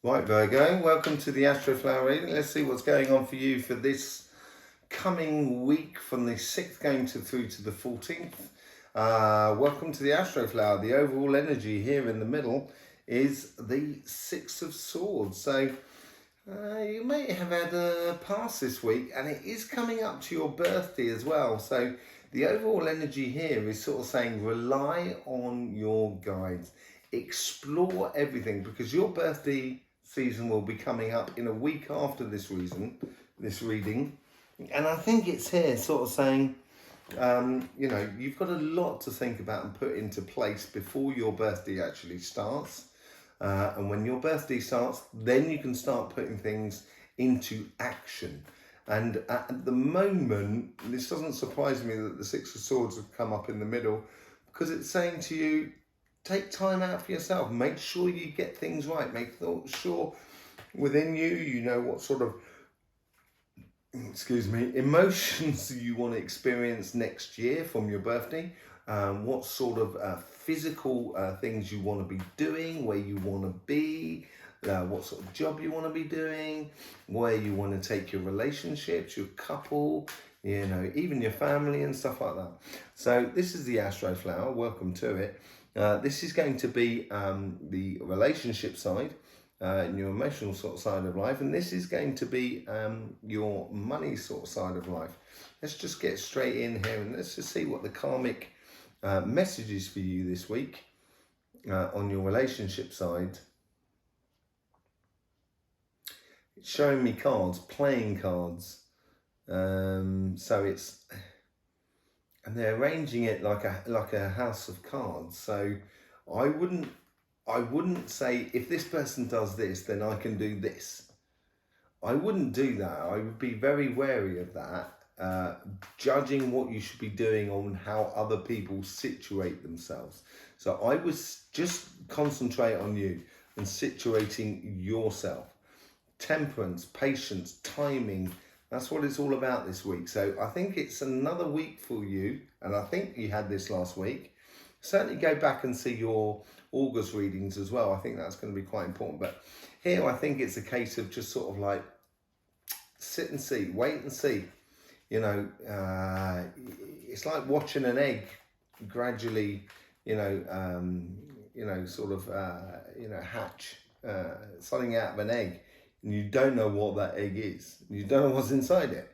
Right, Virgo, welcome to the Astroflower reading. Let's see what's going on for you for this coming week from the 6th going through to the 14th. Welcome to the Astroflower. The overall energy here in the middle is the Six of Swords. So you may have had a pass this week, and it is coming up to your birthday as well. So the overall energy here is sort of saying rely on your guides. Explore everything, because your birthday season will be coming up in a week after this reading. And I think it's here sort of saying, you've got a lot to think about and put into place before your birthday actually starts. And when your birthday starts, then you can start putting things into action. And at the moment, this doesn't surprise me that the Six of Swords have come up in the middle, because it's saying to you, take time out for yourself. Make sure you get things right. Make sure within you, you know what sort of, emotions you want to experience next year from your birthday. What sort of physical things you want to be doing, where you want to be, what sort of job you want to be doing, where you want to take your relationships, your couple, even your family and stuff like that. So this is the Astroflower. Welcome to it. This is going to be the relationship side, and your emotional sort of side of life, and this is going to be your money sort of side of life. Let's just get straight in here and let's just see what the karmic message is for you this week on your relationship side. It's showing me cards, playing cards. So it's, and they're arranging it like a house of cards. So I wouldn't say, if this person does this, then I can do this. I wouldn't do that. I would be very wary of that, judging what you should be doing on how other people situate themselves. So I would just concentrate on you and situating yourself. Temperance, patience, timing. That's what it's all about this week. So I think it's another week for you, and I think you had this last week. Certainly go back and see your August readings as well. I think that's going to be quite important. But here I think it's a case of just sort of like sit and see, wait and see. It's like watching an egg gradually, hatch, something out of an egg. And you don't know what that egg is. You don't know what's inside it.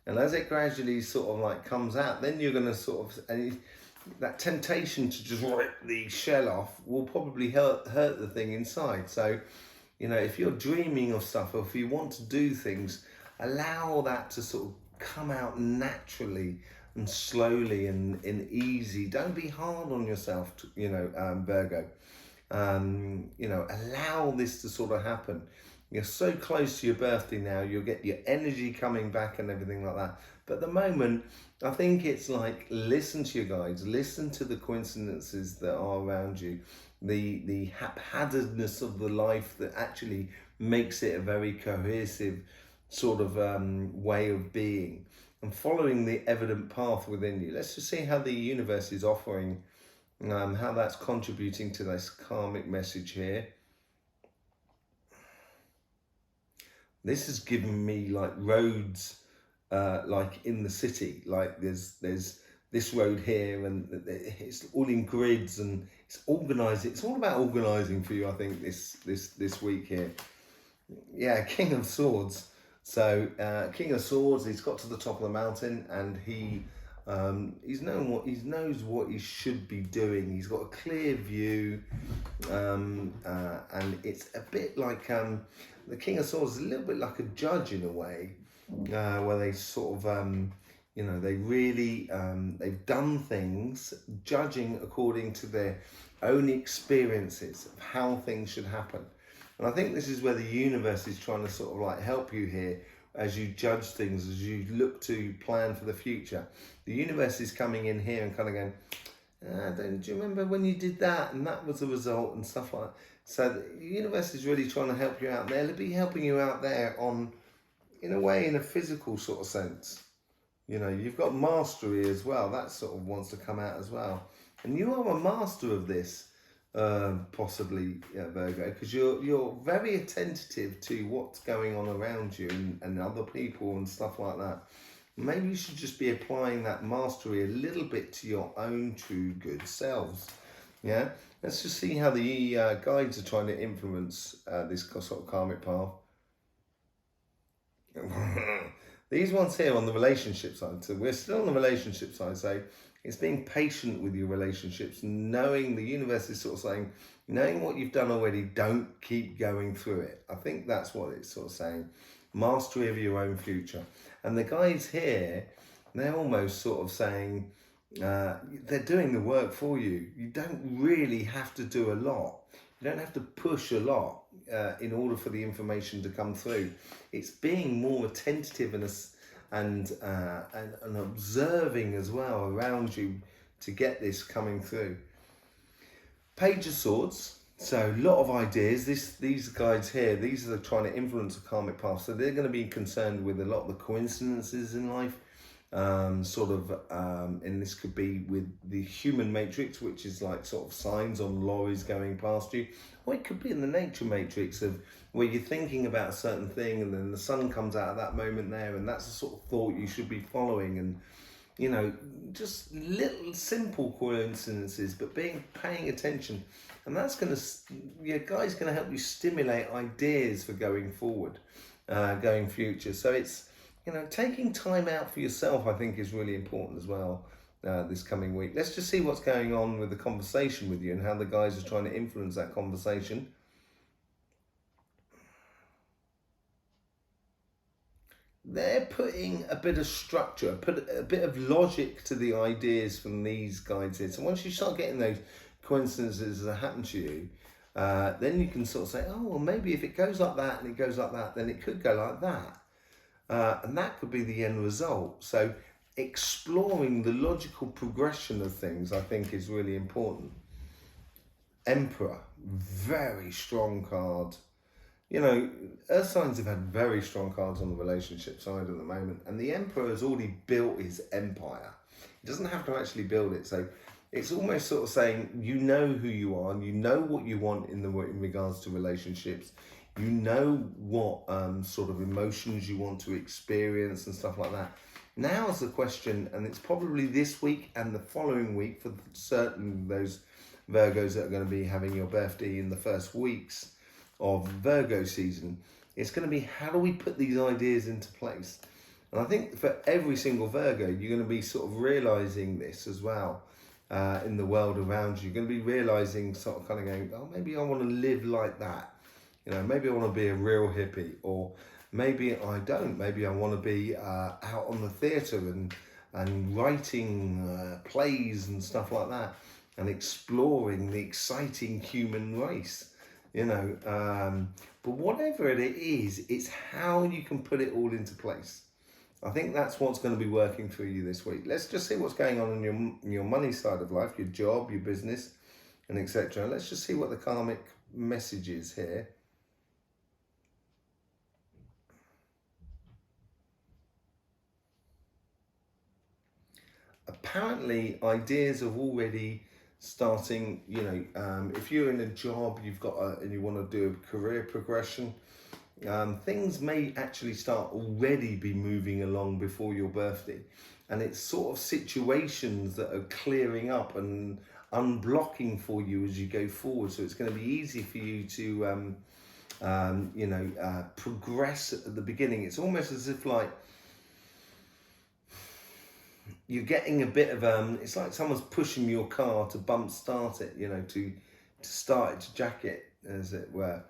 And as it gradually sort of like comes out, then you're going to sort of, and that temptation to just rip the shell off will probably hurt the thing inside. So, if you're dreaming of stuff, or if you want to do things, allow that to sort of come out naturally and slowly and easy. Don't be hard on yourself, Virgo. Allow this to sort of happen. You're so close to your birthday now, you'll get your energy coming back and everything like that. But at the moment, I think it's like, listen to your guides, listen to the coincidences that are around you, the haphazardness of the life that actually makes it a very cohesive sort of way of being, and following the evident path within you. Let's just see how the universe is offering, how that's contributing to this karmic message here. This has given me like roads, like in the city, like there's this road here, and it's all in grids, and it's organized. It's all about organizing for you, I think, this week here. Yeah, King of Swords. So King of Swords, he's got to the top of the mountain, and he knows what he should be doing. He's got a clear view, and it's a bit like the King of Swords is a little bit like a judge in a way, where they sort of they've done things judging according to their own experiences of how things should happen. And I think this is where the universe is trying to sort of like help you here as you judge things, as you look to plan for the future. The universe is coming in here and kind of going, do you remember when you did that and that was the result and stuff like that? So the universe is really trying to help you out there. It'll be helping you out there on, in a way, in a physical sort of sense. You've got mastery as well. That sort of wants to come out as well. And you are a master of this. possibly Virgo, because you're very attentive to what's going on around you and other people and stuff like that. Maybe you should just be applying that mastery a little bit to your own true good selves. Yeah, let's just see how the guides are trying to influence this sort of karmic path. These ones here on the relationship side, so we're still on the relationship side, so it's being patient with your relationships, knowing the universe is sort of saying, knowing what you've done already, don't keep going through it. I think that's what it's sort of saying. Mastery of your own future. And the guys here, they're almost sort of saying, they're doing the work for you. You don't really have to do a lot. You don't have to push a lot in order for the information to come through. It's being more attentive and observing as well around you to get this coming through. Page of Swords. So a lot of ideas. These guides here, these are trying to influence a karmic path. So they're going to be concerned with a lot of the coincidences in life. And this could be with the human matrix, which is like sort of signs on lorries going past you, or it could be in the nature matrix of where you're thinking about a certain thing and then the sun comes out at that moment there, and that's the sort of thought you should be following. And you know, just little simple coincidences, but paying attention, and that's going to, your guide's going to help you stimulate ideas for going forward, going future. So it's, you know, taking time out for yourself, I think, is really important as well this coming week. Let's just see what's going on with the conversation with you and how the guys are trying to influence that conversation. They're putting a bit of structure, put a bit of logic to the ideas from these guides here. So once you start getting those coincidences that happen to you, then you can sort of say, oh, well, maybe if it goes like that and it goes like that, then it could go like that. And that could be the end result. So exploring the logical progression of things, I think, is really important. Emperor, very strong card. You know, Earth signs have had very strong cards on the relationship side at the moment, and the Emperor has already built his empire. He doesn't have to actually build it, so it's almost sort of saying, you know who you are, and you know what you want in regards to relationships. You know what sort of emotions you want to experience and stuff like that. Now is the question, and it's probably this week and the following week for certain those Virgos that are going to be having your birthday in the first weeks of Virgo season. It's going to be, how do we put these ideas into place? And I think for every single Virgo, you're going to be sort of realizing this as well in the world around you. You're going to be realizing, sort of kind of going, oh, maybe I want to live like that. You know, maybe I want to be a real hippie, or maybe I don't. Maybe I want to be out on the theatre and writing plays and stuff like that, and exploring the exciting human race. You know, but whatever it is, it's how you can put it all into place. I think that's what's going to be working for you this week. Let's just see what's going on in your money side of life, your job, your business, and etc. Let's just see what the karmic message is here. Apparently, ideas have already starting, you know, if you're in a job, you've got and you want to do a career progression, things may actually start already be moving along before your birthday, and it's sort of situations that are clearing up and unblocking for you as you go forward. So it's going to be easy for you to progress at the beginning. It's almost as if like you're getting a bit of it's like someone's pushing your car to bump start it, you know, to start it, to jack it, as it were.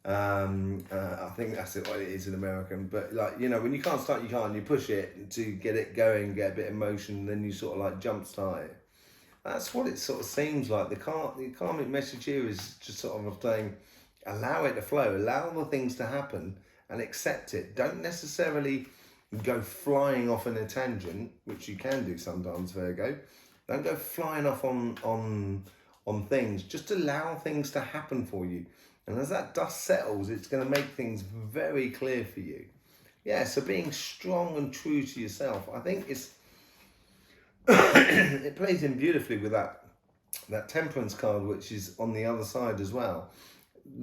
I think that's what it is in American, but like, you know, when you can't start your car and you push it to get it going, get a bit of motion, then you sort of like jump start it. That's what it sort of seems like. The karmic message here is just sort of saying, allow it to flow, allow the things to happen and accept it. Don't necessarily go flying off in a tangent, which you can do sometimes, Virgo. Don't go flying off on things. Just allow things to happen for you. And as that dust settles, it's going to make things very clear for you. Yeah, so being strong and true to yourself, I think it's it plays in beautifully with that that Temperance card, which is on the other side as well.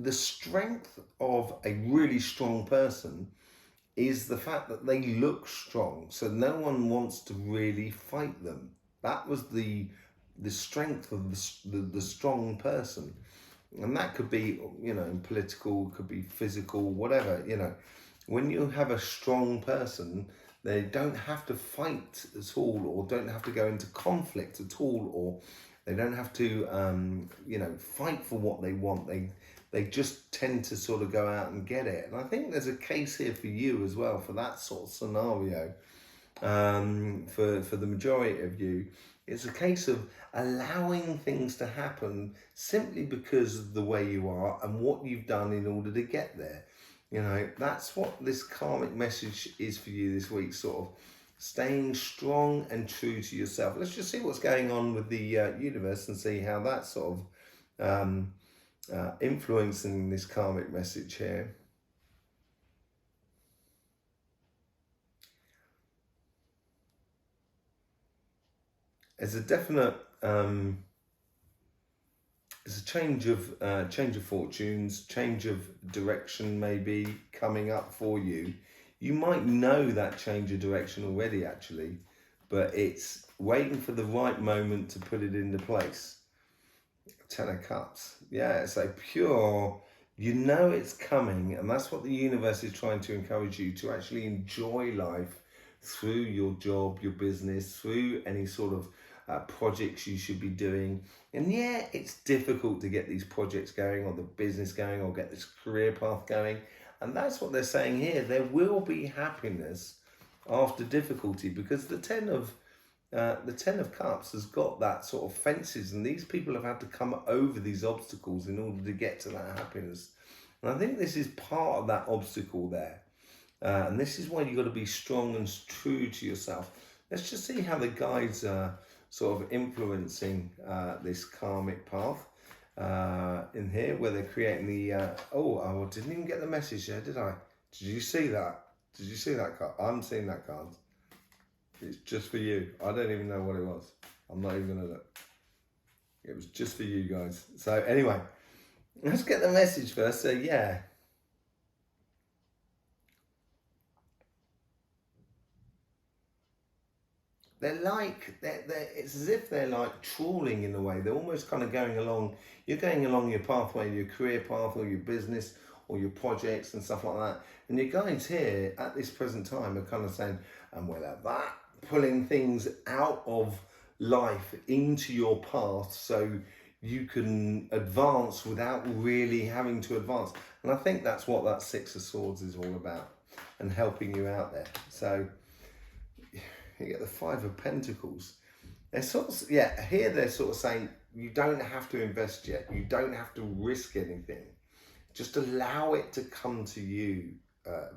The strength of a really strong person is the fact that they look strong, so no one wants to really fight them. That was the strength of the strong person. And that could be, you know, political, could be physical, whatever, you know. When you have a strong person, they don't have to fight at all, or don't have to go into conflict at all, or they don't have to, you know, fight for what they want. They just tend to sort of go out and get it. And I think there's a case here for you as well, for that sort of scenario, for the majority of you. It's a case of allowing things to happen simply because of the way you are and what you've done in order to get there. You know, that's what this karmic message is for you this week, sort of staying strong and true to yourself. Let's just see what's going on with the universe and see how that's sort of influencing this karmic message here. There's a definite there's a change of fortunes, change of direction maybe coming up for you. You might know that change of direction already, actually, but it's waiting for the right moment to put it into place. 10 of Cups. Yeah, it's like pure, you know it's coming, and that's what the universe is trying to encourage you to actually enjoy life through your job, your business, through any sort of projects you should be doing. And yeah, it's difficult to get these projects going, or the business going, or get this career path going. And that's what they're saying here. There will be happiness after difficulty, because the Ten of Cups has got that sort of fences, and these people have had to come over these obstacles in order to get to that happiness. And I think this is part of that obstacle there. And this is why you've got to be strong and true to yourself. Let's just see how the guides are sort of influencing this karmic path in here, where they're creating the... I didn't even get the message there, did I? Did you see that? Did you see that card? I haven't seen that card. It's just for you. I don't even know what it was. I'm not even going to look. It was just for you guys. So anyway, let's get the message first. So yeah. It's as if they're like trawling in a way. They're almost kind of going along. You're going along your pathway, your career path, or your business, or your projects and stuff like that. And your guides here at this present time are kind of saying, and we'll have that, pulling things out of life into your path so you can advance without really having to advance. And I think that's what that Six of Swords is all about, and helping you out there. So you get the Five of Pentacles. They're sort of, here they're sort of saying you don't have to invest yet. You don't have to risk anything. Just allow it to come to you,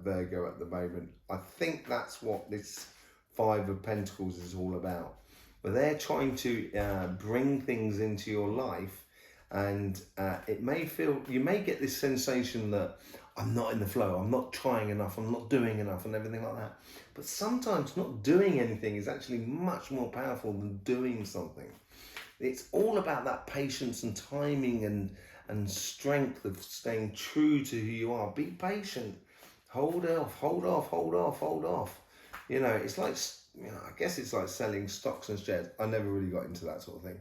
Virgo, at the moment. I think that's what this Five of Pentacles is all about. But they're trying to bring things into your life, and it may feel, you may get this sensation that I'm not in the flow, I'm not trying enough, I'm not doing enough, and everything like that. But sometimes not doing anything is actually much more powerful than doing something. It's all about that patience and timing and strength of staying true to who you are. Be patient. Hold off, hold off, hold off, hold off. You know, it's like, I guess it's like selling stocks and shares. I never really got into that sort of thing.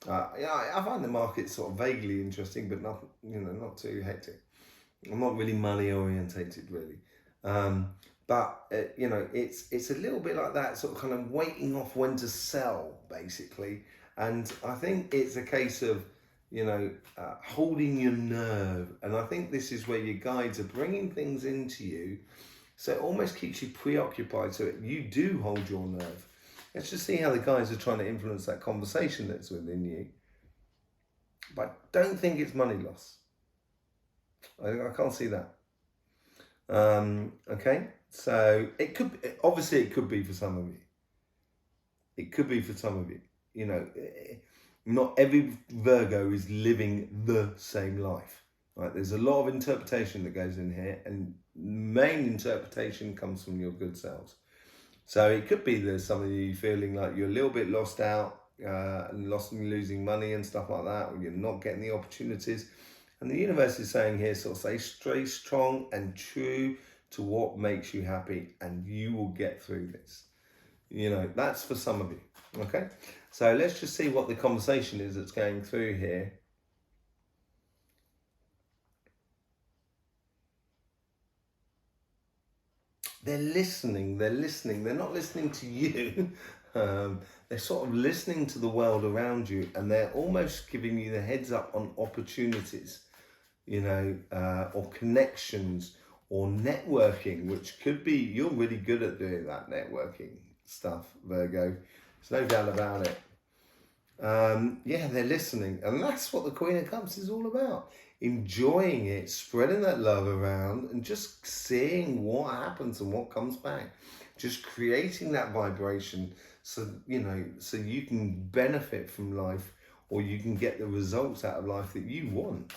I find the market sort of vaguely interesting, but not, not too hectic. I'm not really money orientated, really. It's a little bit like that, sort of kind of waiting off when to sell, basically. And I think it's a case of, holding your nerve. And I think this is where your guides are bringing things into you. So it almost keeps you preoccupied, so you do hold your nerve. Let's just see how the guides are trying to influence that conversation that's within you. But don't think it's money loss. I can't see that. Okay, so it could be for some of you. It could be for some of you. Not every Virgo is living the same life. Right? There's a lot of interpretation that goes in here, and main interpretation comes from your good selves. So it could be there's some of you feeling like you're a little bit lost out, losing money and stuff like that, or you're not getting the opportunities. And the universe is saying here, sort of stay strong and true to what makes you happy, and you will get through this. You know, that's for some of you. Okay, so let's just see what the conversation is that's going through here. They're listening, they're not listening to you. They're sort of listening to the world around you, and they're almost giving you the heads up on opportunities, you know, or connections or networking, which could be, you're really good at doing that networking stuff, Virgo. There's no doubt about it. Yeah, they're listening, and that's what the Queen of Cups is all about. Enjoying it, spreading that love around, and just seeing what happens and what comes back. Just creating that vibration, so you know, so you can benefit from life, or you can get the results out of life that you want.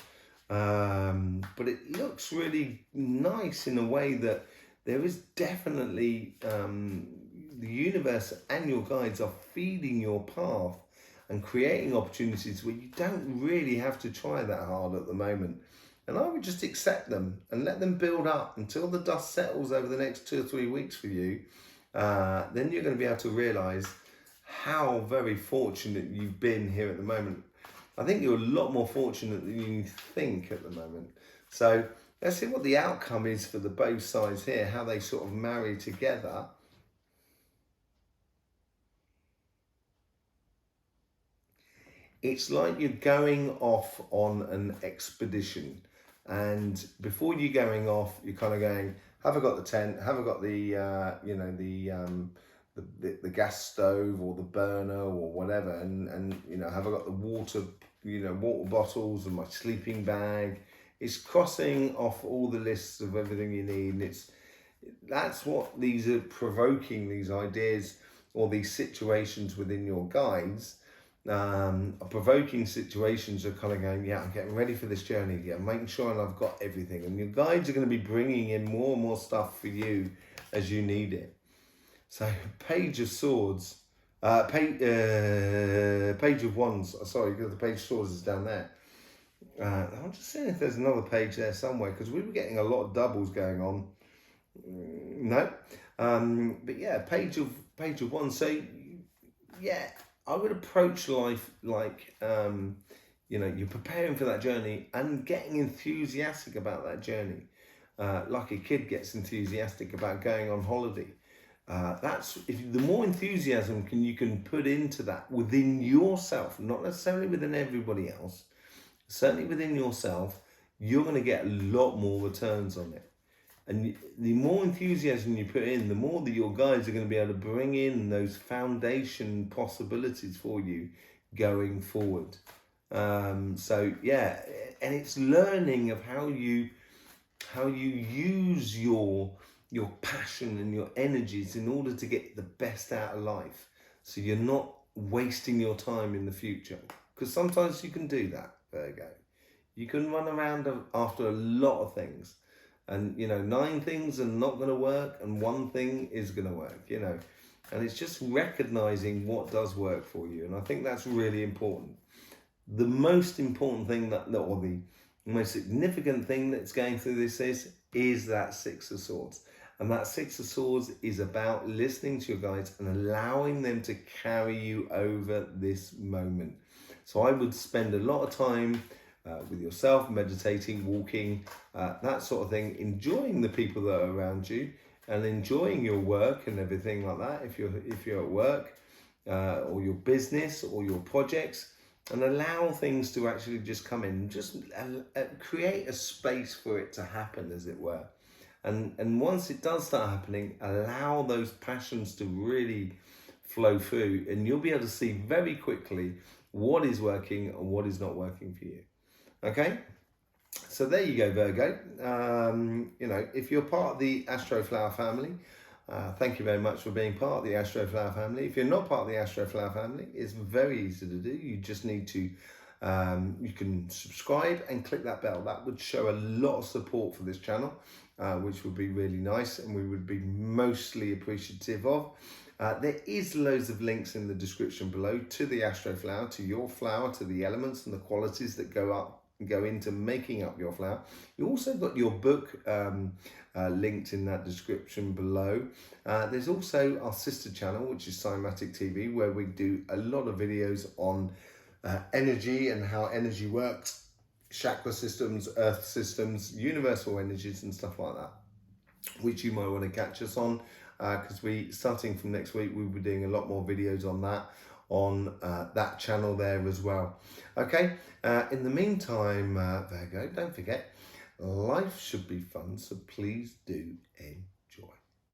But it looks really nice in a way that there is definitely the universe and your guides are feeding your path and creating opportunities where you don't really have to try that hard at the moment. And I would just accept them and let them build up until the dust settles over the next 2 or 3 weeks for you. Then you're going to be able to realize how very fortunate you've been here at the moment. I think you're a lot more fortunate than you think at the moment. So let's see what the outcome is for the both sides here, how they sort of marry together. It's like you're going off on an expedition, and before you're going off, you're kind of going, have I got the tent? Have I got the you know, the gas stove or the burner or whatever? And you know, have I got the water, you know, water bottles and my sleeping bag? It's crossing off all the lists of everything you need, and that's what these are provoking, these ideas or these situations within your guides. Provoking situations are kind of going, yeah, I'm getting ready for this journey, yeah, making sure I've got everything, and your guides are going to be bringing in more and more stuff for you as you need it. So Page of Swords, Page of Wands, sorry, because the Page of Swords is down there. I'm just seeing if there's another page there somewhere, because we were getting a lot of doubles going on. No, but yeah, Page of Wands. So yeah, I would approach life like, you know, you're preparing for that journey and getting enthusiastic about that journey. Like a kid gets enthusiastic about going on holiday. The more enthusiasm you can put into that within yourself, not necessarily within everybody else, certainly within yourself, you're going to get a lot more returns on it. And the more enthusiasm you put in, the more that your guides are going to be able to bring in those foundation possibilities for you going forward. So yeah, and it's learning of how you use your passion and your energies in order to get the best out of life. So you're not wasting your time in the future. Because sometimes you can do that, Virgo. You can run around after a lot of things. And, you know, 9 things are not going to work and 1 thing is going to work, you know. And it's just recognizing what does work for you. And I think that's really important. The most important thing or the most significant thing that's going through this is that 6 of Swords. And that 6 of Swords is about listening to your guides and allowing them to carry you over this moment. So I would spend a lot of time with yourself, meditating, walking, that sort of thing, enjoying the people that are around you and enjoying your work and everything like that if you're at work, or your business or your projects, and allow things to actually just come in, just create a space for it to happen, as it were. And once it does start happening, allow those passions to really flow through, and you'll be able to see very quickly what is working and what is not working for you. Okay, so there you go, Virgo. You know, if you're part of the Astroflower family, thank you very much for being part of the Astroflower family. If you're not part of the Astroflower family, it's very easy to do. You just need to, you can subscribe and click that bell. That would show a lot of support for this channel. which would be really nice and we would be mostly appreciative of. There is loads of links in the description below to the Astroflower, to your flower, to the elements and the qualities that go into making up your flower. You also got your book linked in that description below. There's also our sister channel, which is Cymatic TV, where we do a lot of videos on energy and how energy works, chakra systems, earth systems, universal energies and stuff like that, which you might want to catch us on, because starting from next week we'll be doing a lot more videos on that channel there as well. Okay, in the meantime, Virgo, don't forget, life should be fun, so please do enjoy.